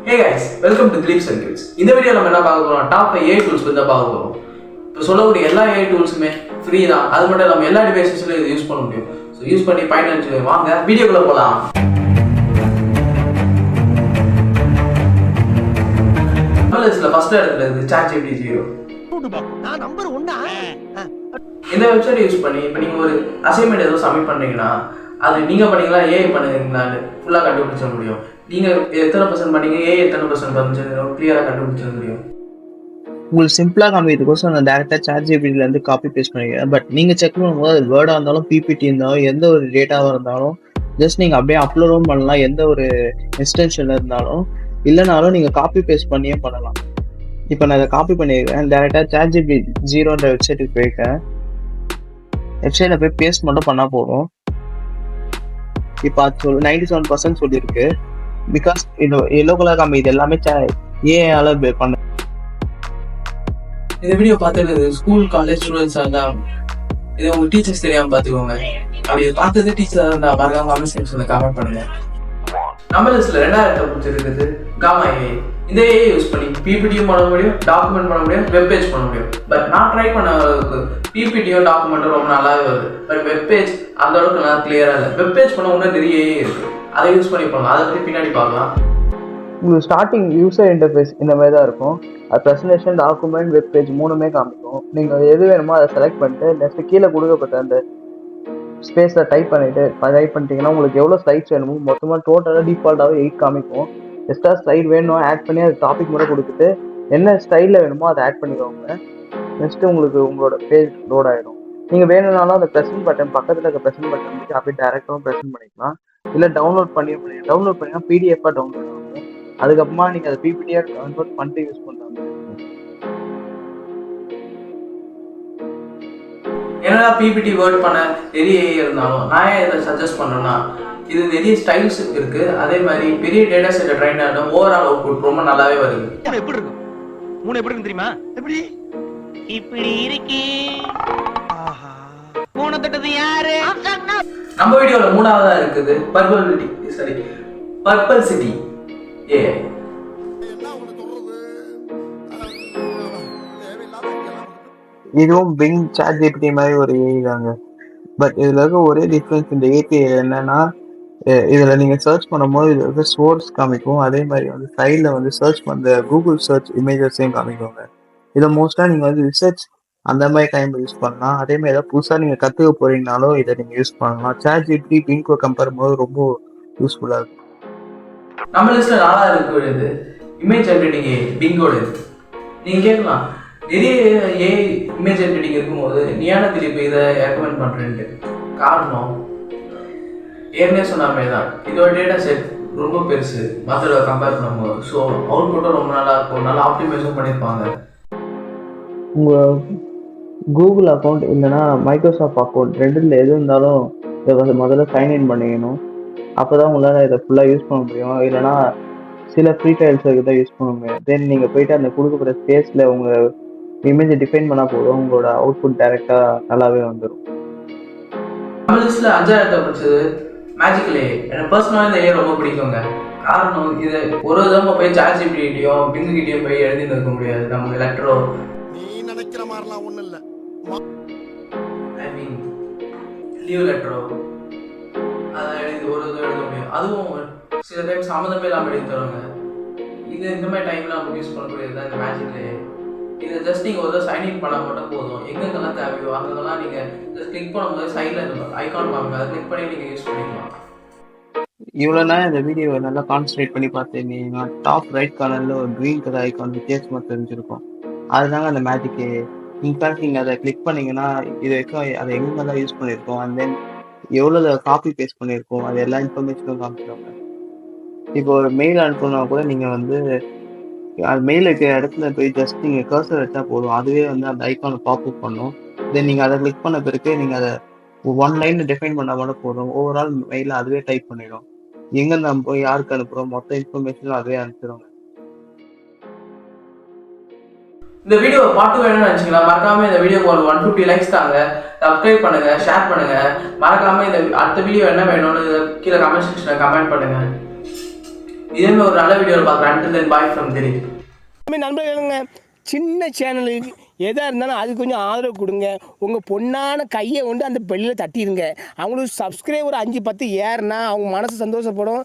Hey guys, welcome to Glip Circuits. இந்த video நம்ம என்ன பார்க்க போறோம்? டாப் 5 AI tools பத்தி பார்க்க போறோம். இப்போ சொல்லக்கூடிய எல்லா AI டூல்ஸுமே ஃப்ரீ தான். அது மட்டும் இல்லாம எல்லா டிவைசஸ்லயும் இதை யூஸ் பண்ண முடியும். ஸோ யூஸ் பண்ணி பயனடைஞ்சு வாங்க வீடியோக்குள்ள போலாம். நம்ம லிஸ்ட்ல ஃபர்ஸ்ட் இடத்துல இருக்கு ChatGPT 0. நான் நம்பர் 1. இந்த வெப்சைட் யூஸ் பண்ணி இப்போ நீங்க ஒரு அசைன்மெண்ட் ஏதோ சப்மிட் பண்றீங்கன்னா அது நீங்க பண்ணீங்களா AI பண்ணுவீங்களான்னு ஃபுல்லா கண்டுபிடிச்ச முடியும். நீங்க எத்தனை பர்சன்ட் பண்ணீங்க AI எத்தனை பர்சன்ட் பண்ணுறது கிளியரா கண்டுபிடிச்ச முடியும். உங்களுக்கு சிம்பிளா காமிக்கிறதுக்கோசம் நான் டேரக்டா ChatGPT இருந்து காப்பி பேஸ்ட் பண்ணிக்கிறேன். பட் நீங்க செக் பண்ணும்போது அது வேர்டா இருந்தாலும் பிபிடி இருந்தாலும் எந்த ஒரு டேட்டாவா இருந்தாலும் ஜஸ்ட் நீங்க அப்படியே அப்லோடும் பண்ணலாம். எந்த ஒரு எக்ஸ்டென்ஷன்ல இருந்தாலும் இல்லைனாலும் நீங்க காப்பி பேஸ்ட் பண்ணியே பண்ணலாம். இப்போ நான் இதை காப்பி பண்ணியிருக்கேன். டேரக்டா ChatGPT 0ன்ற வெப்சைட்டுக்கு போயிருக்கேன். வெப்சைட்ல போய் பேஸ்ட் மட்டும் பண்ணா போதும். இப்போ அது 97% சொல்லியிருக்கு. பிகாஸ் இது எல்லோ கலர் காமி இது எல்லாமே ஏஐயால பண்ண. இந்த வீடியோ பார்த்துட்டு ஸ்கூல் காலேஜ் ஸ்டூடெண்ட்ஸாக இருந்தால் இது உங்கள் டீச்சர்ஸ் தெரியாமல் பார்த்துக்கோங்க. அப்படி பார்த்தது டீச்சராக இருந்தால் மறக்காம கமெண்ட் செக்ஷனில் கமெண்ட் பண்ணுங்க. நம்ம லிஸ்ட்டில் 2வது பிடிச்சிருக்குது காமா AI. இந்த AI யூஸ் பண்ணி பிபிடியும் பண்ண முடியும், டாக்குமெண்ட் பண்ண முடியும், வெப்பேஜ் பண்ண முடியும். பட் நான் ட்ரை பண்ண அளவுக்கு பிபிடியும் டாக்குமெண்ட்டும் ரொம்ப நல்லாவே வருது. பட் வெப்பேஜ் அந்த அளவுக்கு நல்லா கிளியராக இல்லை. வெப்பேஜ் பண்ண இன்னும் நிறைய AI இருக்குது, அதை யூஸ் பண்ணி பண்ணலாம். அதை பற்றி பின்னாடி பார்க்கலாம். உங்களுக்கு ஸ்டார்டிங் யூசர் இன்டர்ஃபேஸ் இந்த மாதிரி தான் இருக்கும். அது ப்ரெசன்டேஷன், டாக்குமெண்ட், வெப் பேஜ் மூணுமே காமிக்கும். நீங்கள் எது வேணுமோ அதை செலக்ட் பண்ணிட்டு நெக்ஸ்ட் கீழே கொடுக்கப்பட்ட அந்த ஸ்பேஸில் டைப் பண்ணிட்டீங்கன்னா உங்களுக்கு எவ்வளோ ஸ்லைட்ஸ் வேணுமோ மொத்தமாக டோட்டலாக டிஃபால்ட்டாகவே 8 காமிக்கும். எக்ஸ்ட்ரா ஸ்லைட் வேணும் ஆட் பண்ணி அது டாபிக் மட்டும் கொடுத்துட்டு என்ன ஸ்டைலில் வேணுமோ அதை ஆட் பண்ணிக்கோங்க. நெக்ஸ்ட்டு உங்களுக்கு உங்களோட பேஜ் லோட் ஆகிடும். நீங்கள் வேணும்னாலும் அந்த ப்ரெசன்ட் பட்டன் பக்கத்தில் இருக்க ப்ரெசன்ட் பட்டன் வச்சு அப்படியே டேரெக்டாகவும் ப்ரெசன்ட் பண்ணிக்கலாம். இல்லை டவுன்லோட் பண்ணிங்கன்னா பிடிஎஃபாக டவுன்லோட் ஆகும். அதுக்கப்புறமா நீங்கள் அதை பிபிடியாக கன்வெர்ட் பண்ணிட்டு யூஸ் பண்ணுறாங்க. என்னடா பிபிடி வேர்ட் பண்ண நிறைய AI இருந்தாலும் நான் ஏன் இதை சஜஸ்ட் பண்ணேன்னா இது நிறைய ஸ்டைல்ஸ் இருக்கு. அதே மாதிரி பெரிய டேட்டா செட்டை ட்ரைன் ஆன ஓவரால் அவுட்புட் ரொம்ப நல்லாவே வருது. எப்படி இருக்கும் 3 எப்படி இருக்கும் தெரியுமா? எப்படி இப்படி இருக்கு. ஆஹா மூணு தொட்டது யாரு? நம்ம வீடியோல 3வதா இருக்குது பர்பிள்சிட்டி AI. இதுவும் பிங் ChatGPT மாதிரி ஒரு ஏஐ தாங்க. பட் இதுல இருக்க ஒரே டிஃப்ரென்ஸ் இந்த ஏபிஐ என்னன்னா இதுல நீங்க சர்ச் பண்ணும்போது இதுல இருக்க சோர்ஸ் காமிக்கும். அதே மாதிரி வந்து சைட்ல வந்து சர்ச் பண்ண கூகுள் சர்ச் இமேஜஸையும் காமிக்குங்க. இதை மோஸ்டா நீங்க வந்து ரிசர்ச் அந்த மாதிரி டைம்ல யூஸ் பண்ணலாம். அதே மாதிரி ஏதாவது புதுசா நீங்க கத்துக்க போறீங்கனாலும் இதை நீங்க யூஸ் பண்ணலாம். ChatGPT பிங்கோ கம்பேர் பண்ணும்போது ரொம்ப யூஸ்ஃபுல்லா இருக்கும். நம்ம லிஸ்ட்ல 4வது இருக்கிறது இமேஜ் ஜெனரேட்டிங் AI பிங்கோட. நீங்க கேட்கலாம் நிறைய AI இமேஜ் ஜெனரேட்டிங் இருக்கும்போது நீ ஏன்னா திருப்பி இதை ரெக்கமெண்ட் பண்றேன்ட்டு. காரணம் ஏற்கனவே சொன்ன மாதிரி தான், இதோட டேட்டா செட் ரொம்ப பெருசு மற்றோட கம்பேர் பண்ணும்போது. ஸோ அவுட்புட்டும் ரொம்ப நல்லா இருக்கும், நல்லா ஆப்டிமைஸும் பண்ணியிருப்பாங்க. உங்கள் கூகுள் அக்கௌண்ட் இல்லைன்னா மைக்ரோசாஃப்ட் அக்கௌண்ட் ரெண்டுல எது இருந்தாலும் இதை முதல்ல சைன்இன் பண்ணிக்கணும். அப்போ தான் உங்களால் இதை ஃபுல்லாக யூஸ் பண்ண முடியும். இல்லைனா சில ஃப்ரீ ட்ரையல்ஸுக்கு தான் யூஸ் பண்ண முடியும். தென் நீங்கள் போயிட்டு அந்த கொடுக்கப்படுற ஸ்பேஸில் உங்கள் இமேஜை டிஃபைன் பண்ணால் போதும், உங்களோட அவுட்புட் டைரெக்டாக நல்லாவே வந்துடும். நம்ம லிஸ்ட்டில் 5வது படிச்சது மேஜிக்கல் AI. எனக்கு பர்சனலாக இந்த AI ரொம்ப பிடிக்குங்க. காரணம் இதை ஒரு விதமாக போய் ChatGPTயும் பிங்குகிட்டையும் போய் எழுதி நிற்க முடியாது. நமக்கு லெட்டரோ நீ நினைக்கிற மாதிரிலாம் ஒண்ணும் இல்ல. லீவ் லெட்டரோ அதை எழுதி ஒரு இது எழுத முடியும். அதுவும் சில டைம் சம்மந்தமே இல்லாமல் எழுதி தருவாங்க. இது இந்த மாதிரி டைமில் நமக்கு யூஸ் பண்ணக்கூடியது தான் இந்த மேஜிக்கல் AI. இதை ஜஸ்ட் நீங்கள் ஒரு சைன்இன் பண்ணால் மட்டும் போதும். எங்கெங்கெல்லாம் தேவையோ அங்கெல்லாம் நீங்கள் ஜஸ்ட் கிளிக் பண்ணும்போது சைடில் ஐகான் பாருங்க, அதை கிளிக் பண்ணி நீங்கள் யூஸ் பண்ணிக்கலாம். இவ்வளோனா இந்த வீடியோவை நல்லா கான்சன்ட்ரேட் பண்ணி பார்த்தீங்கன்னா டாப் ரைட் கார்னரில் ஒரு க்ரீன் கலர் ஐகான் வித்தியாசமாக தெரிஞ்சிருக்கும். அதுதாங்க அந்த மேஜிக் AI. இன்ஃபேக்ட் நீங்கள் அதை கிளிக் பண்ணிங்கன்னா இது வரைக்கும் அதை எங்கெல்லாம் யூஸ் பண்ணியிருக்கோம் அண்ட் தென் எவ்வளோ காப்பி பேஸ்ட் பண்ணியிருக்கோம் அது எல்லா இன்ஃபர்மேஷனும் காமிச்சிருவாங்க. இப்போ ஒரு மெயில் அனுப்புனா கூட நீங்கள் வந்து அது மெயில் இருக்கிற இடத்துல போய் ஜஸ்ட் நீங்கள் கர்சர் வச்சா போதும், அதுவே வந்து அந்த ஐக்கானை பாப்அப் பண்ணும். தென் நீங்கள் அதை கிளிக் பண்ண பிறகு நீங்கள் அதை 1 லைனில் டிஃபைன் பண்ணால் மட்டும் போதும், ஓவரால் மெயிலில் அதுவே டைப் பண்ணிடும். எங்கே நம்ம போய் யாருக்கு அனுப்புகிறோம் மொத்த இன்ஃபர்மேஷனும் அதுவே அனுப்பிச்சிடுவாங்க. இந்த வீடியோ பாட்டு வேணும்னு நினச்சிங்களா மறக்காம இந்த வீடியோக்கு ஒரு 150 லைக்ஸ் தாங்க. சப்ஸ்கிரைப் பண்ணுங்க, ஷேர் பண்ணுங்க. மறக்காம இந்த அடுத்த வீடியோ என்ன வேணும்னு கீழே கமெண்ட் செக்ஷனில் கமெண்ட் பண்ணுங்க. இதே மாதிரி ஒரு நல்ல வீடியோவில் பார்க்குறேன். until then bye from Dilip. நண்பர்களுங்க, சின்ன சேனலுக்கு எதாக இருந்தாலும் அது கொஞ்சம் ஆதரவு கொடுங்க. உங்கள் பொண்ணான கையை கொண்டு அந்த பெல்லில் தட்டிடுங்க. அவங்களுக்கு சப்ஸ்கிரைபர் 5-10 ஏறுனா அவங்க மனசு சந்தோஷப்படும்.